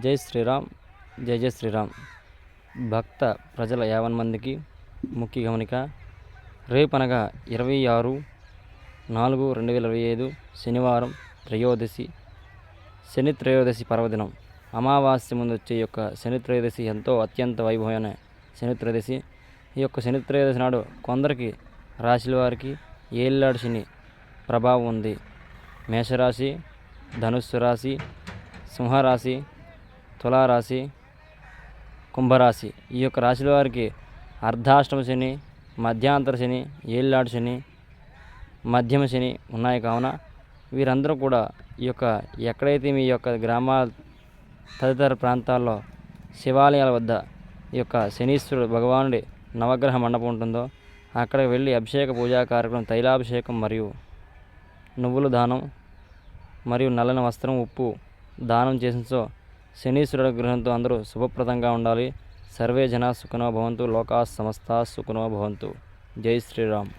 జై శ్రీరామ్. జై జై శ్రీరామ్. భక్త ప్రజల 50 మందికి ముఖ్య గమనిక. రేపనగా 26/4/2025 శనివారం త్రయోదశి, శని త్రయోదశి పర్వదినం. అమావాస్య ముందు వచ్చే ఈ యొక్క శని త్రయోదశి ఎంతో అత్యంత వైభవమైన శని త్రయోదశి. ఈ యొక్క శని త్రయోదశి నాడు కొందరికి రాశుల వారికి ఏలినాడు శని ప్రభావం ఉంది. మేషరాశి, ధనుస్సు రాశి, సింహరాశి, తులారాశి, కుంభరాశి ఈ యొక్క రాశుల వారికి అర్ధాష్టమ శని, మధ్యాంతర శని, ఏలినాడు శని, మధ్యమ శని ఉన్నాయి. కావున వీరందరూ కూడా ఈ యొక్క ఎక్కడైతే మీ యొక్క గ్రామాల తదితర ప్రాంతాల్లో శివాలయాల వద్ద ఈ యొక్క శనీశ్వరుడు భగవానుడి నవగ్రహ మండపం ఉంటుందో అక్కడికి వెళ్ళి అభిషేక పూజా కార్యక్రమం, తైలాభిషేకం మరియు నువ్వుల దానం మరియు నల్లని వస్త్రం, ఉప్పు దానం చేసినచో శనీశ్వరుడు గ్రహంతో అందరూ శుభప్రదంగా ఉండాలి. సర్వే జనా సుఖినో భవంతు, లోకా సమస్తా సుఖినో భవంతు. జై శ్రీరామ్.